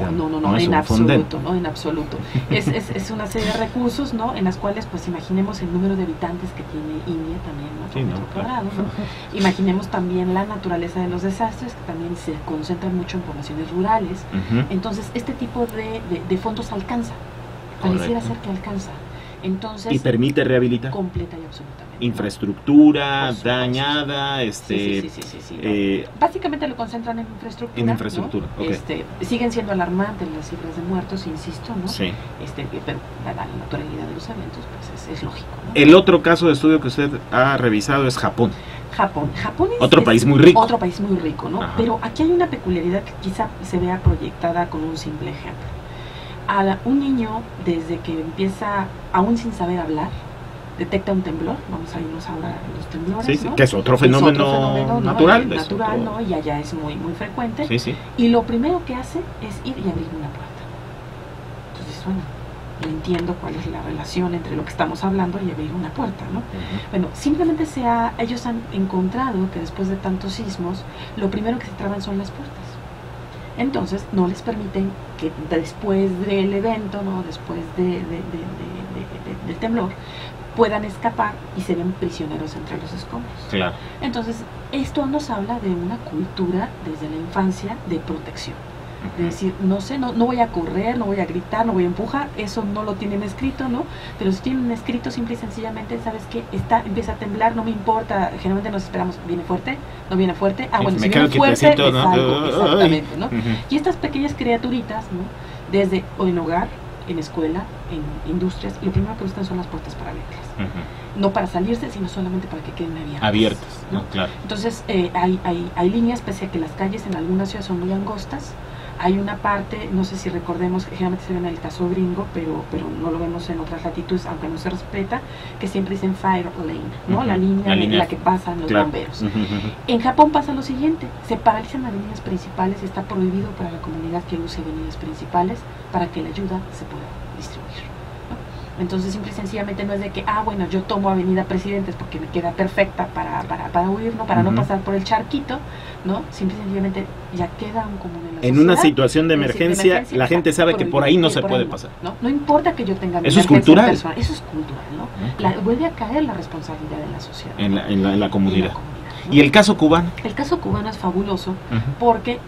en absoluto, ¿no? En absoluto. Es una serie de recursos, ¿no? En las cuales, pues imaginemos el número de habitantes que tiene India también, ¿no? Por metro cuadrado, ¿no? Imaginemos también la naturaleza de los desastres, que también se concentran mucho en poblaciones rurales. Entonces, este tipo de fondos alcanza. Pareciera ser que alcanza. Entonces, y permite rehabilitar completa y absolutamente infraestructura dañada, sí. Básicamente lo concentran en infraestructura, ¿no? Siguen siendo alarmantes las cifras de muertos, insisto, ¿no? Sí. Pero la naturalidad de los eventos pues es lógico, ¿no? El otro caso de estudio que usted ha revisado es Japón. Japón es otro país muy rico. Otro país muy rico, ¿no? Ajá. Pero aquí hay una peculiaridad que quizá se vea proyectada con un simple ejemplo. A un niño, desde que empieza, aún sin saber hablar, detecta un temblor, vamos a irnos ahora a los temblores, Sí, sí, ¿no? que es otro fenómeno natural. Natural, ¿no? Y allá es muy, muy frecuente. Sí, sí. Y lo primero que hace es ir y abrir una puerta. Entonces, bueno, yo entiendo cuál es la relación entre lo que estamos hablando y abrir una puerta, ¿no? Bueno, simplemente ellos han encontrado que después de tantos sismos, lo primero que se traban son las puertas. Entonces, no les permiten que después del evento, ¿no? Después del temblor, puedan escapar y se ven prisioneros entre los escombros. Claro. Entonces, esto nos habla de una cultura desde la infancia de protección. Es decir, no voy a correr, no voy a gritar, no voy a empujar, eso no lo tienen escrito, ¿no? Pero si tienen escrito, simple y sencillamente, ¿sabes qué? Empieza a temblar, no me importa, generalmente nos esperamos, ¿viene fuerte? ¿No viene fuerte? Ah, bueno, si viene fuerte, es algo, exactamente, ¿no? Y estas pequeñas criaturitas, ¿no? Desde en hogar, en escuela, en industrias, lo primero que buscan son las puertas para abrirlas. No para salirse, sino solamente para que queden abiertas. ¿No? Claro. Entonces, hay líneas, pese a que las calles en algunas ciudades son muy angostas. Hay una parte, no sé si recordemos, que generalmente se ve en el caso gringo, pero no lo vemos en otras latitudes, aunque no se respeta, que siempre dicen fire lane, ¿no? La línea en la que pasan los bomberos. En Japón pasa lo siguiente, se paralizan las avenidas principales y está prohibido para la comunidad que use avenidas principales para que la ayuda se pueda distribuir, ¿no? Entonces, simple y sencillamente no es de que, bueno, yo tomo Avenida Presidentes porque me queda perfecta para huir, ¿no? Para no pasar por el charquito, ¿no? Simple y sencillamente ya queda un común en la sociedad. Una situación de emergencia, la gente sabe que por ahí no se puede pasar. No importa que yo tenga eso es cultural. Personal, eso es cultural, ¿no? Vuelve a caer la responsabilidad de la sociedad. En la comunidad. ¿No? ¿Y el caso cubano? El caso cubano es fabuloso porque,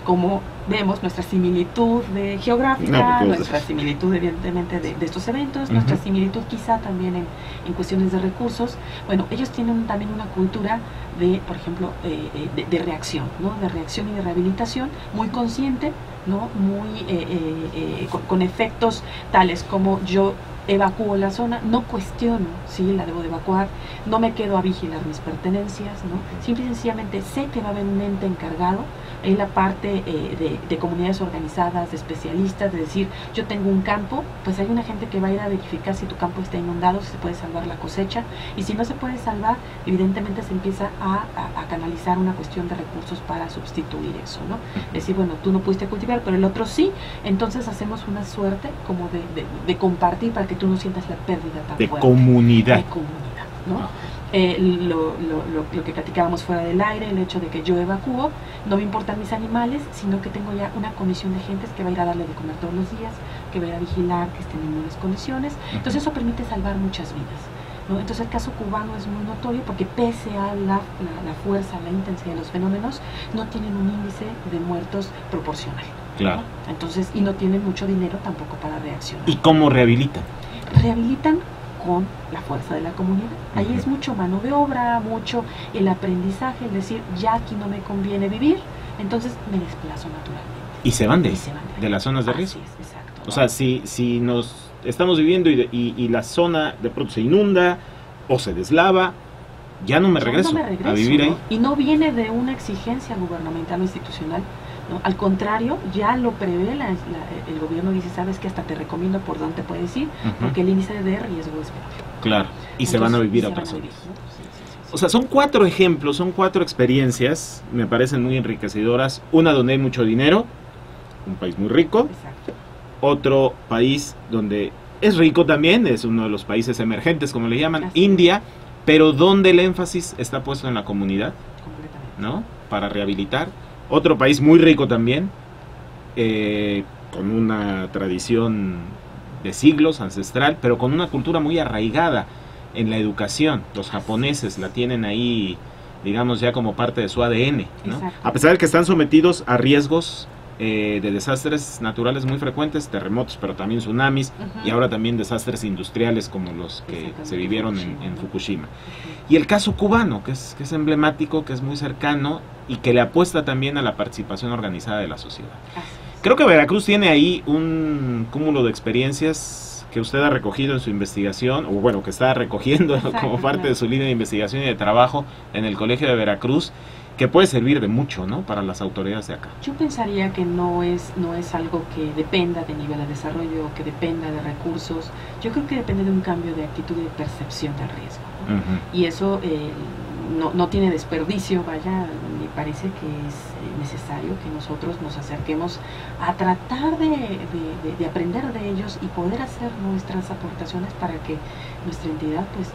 como vemos, nuestra similitud geográfica, nuestra similitud evidentemente de estos eventos, nuestra similitud quizá también en cuestiones de recursos. Bueno, ellos tienen también una cultura de, por ejemplo, de reacción, ¿no? De reacción y de rehabilitación muy consciente, ¿no? Muy con efectos tales como yo evacúo la zona, no cuestiono si la debo de evacuar, no me quedo a vigilar mis pertenencias, ¿no? Simple y sencillamente sé que va a haber un ente encargado en la parte de comunidades organizadas, de especialistas, de decir, yo tengo un campo, pues hay una gente que va a ir a verificar si tu campo está inundado, si se puede salvar la cosecha, y si no se puede salvar, evidentemente se empieza a canalizar una cuestión de recursos para sustituir eso, ¿no? Es decir, bueno, tú no pudiste cultivar, pero el otro sí, entonces hacemos una suerte como de compartir para que tú no sientas la pérdida tan fuerte. De comunidad, ¿no? Lo que platicábamos fuera del aire, el hecho de que yo evacúo, no me importan mis animales, sino que tengo ya una comisión de gentes que va a ir a darle de comer todos los días, que va a ir a vigilar que estén en buenas condiciones. Entonces eso permite salvar muchas vidas, ¿no? Entonces el caso cubano es muy notorio porque pese a la fuerza, la intensidad de los fenómenos, no tienen un índice de muertos proporcional. Claro. ¿No? Entonces, y no tienen mucho dinero tampoco para reaccionar. ¿Y cómo rehabilitan? Rehabilitan con la fuerza de la comunidad. Ahí es mucho mano de obra, mucho el aprendizaje, es decir, ya aquí no me conviene vivir, entonces me desplazo naturalmente. Y se van de las zonas de riesgo. Así es, exacto. O sea, si nos estamos viviendo y la zona de pronto se inunda o se deslava, ya no me regreso a vivir ahí. Y no viene de una exigencia gubernamental o institucional, ¿no? Al contrario, ya lo prevé el gobierno, dice, sabes que hasta te recomiendo por dónde puedes ir, porque el índice de riesgo es menor. Claro, y entonces, se van a vivir a otras zonas. ¿No? Sí. O sea, son 4 ejemplos, son 4 experiencias, me parecen muy enriquecedoras. Una donde hay mucho dinero, un país muy rico. Exacto. Otro país donde es rico también, es uno de los países emergentes, como le llaman, así India, pero donde el énfasis está puesto en la comunidad, ¿no? Para rehabilitar. Otro país muy rico también, con una tradición de siglos ancestral, pero con una cultura muy arraigada en la educación. Los japoneses la tienen ahí, digamos, ya como parte de su ADN, ¿no? A pesar de que están sometidos a riesgos de desastres naturales muy frecuentes, terremotos, pero también tsunamis, y ahora también desastres industriales como los que se vivieron en Fukushima. Y el caso cubano, que es emblemático, que es muy cercano y que le apuesta también a la participación organizada de la sociedad. Creo que Veracruz tiene ahí un cúmulo de experiencias que usted ha recogido en su investigación, o bueno, que está recogiendo como parte de su línea de investigación y de trabajo en el Colegio de Veracruz, que puede servir de mucho, ¿no?, para las autoridades de acá. Yo pensaría que no es algo que dependa de nivel de desarrollo, que dependa de recursos. Yo creo que depende de un cambio de actitud y de percepción del riesgo, ¿no? Uh-huh. Y eso no tiene desperdicio, vaya, me parece que es necesario que nosotros nos acerquemos a tratar de aprender de ellos y poder hacer nuestras aportaciones para que nuestra entidad pues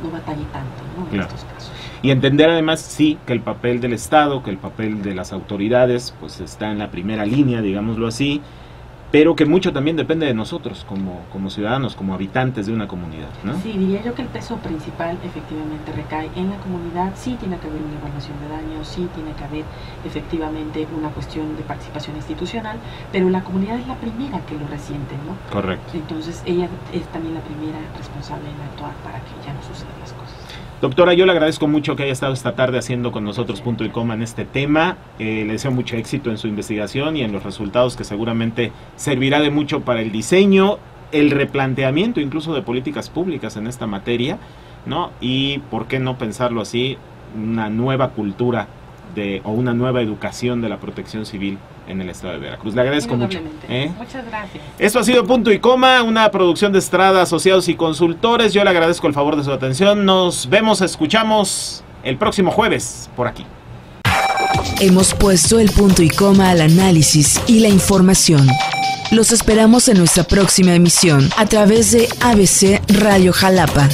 no batalle tanto, ¿no?, en claro. estos casos. Y entender además, sí, que el papel del Estado, que el papel de las autoridades, pues está en la primera línea, digámoslo así, pero que mucho también depende de nosotros como ciudadanos, como habitantes de una comunidad, ¿no? Sí, diría yo que el peso principal efectivamente recae en la comunidad. Sí tiene que haber una evaluación de daños, sí tiene que haber efectivamente una cuestión de participación institucional, pero la comunidad es la primera que lo resiente, ¿no? Correcto. Entonces ella es también la primera responsable en actuar para que ya no sucedan las cosas. Doctora, yo le agradezco mucho que haya estado esta tarde haciendo con nosotros punto y coma en este tema. Le deseo mucho éxito en su investigación y en los resultados que seguramente servirá de mucho para el diseño, el replanteamiento incluso de políticas públicas en esta materia, ¿no? Y, ¿por qué no pensarlo así?, una nueva cultura o una nueva educación de la protección civil en el estado de Veracruz. Le agradezco mucho. Muchas gracias. Esto ha sido Punto y Coma, una producción de Estrada Asociados y Consultores. Yo le agradezco el favor de su atención. Nos vemos, escuchamos el próximo jueves por aquí. Hemos puesto el punto y coma al análisis y la información. Los esperamos en nuestra próxima emisión a través de ABC Radio Jalapa.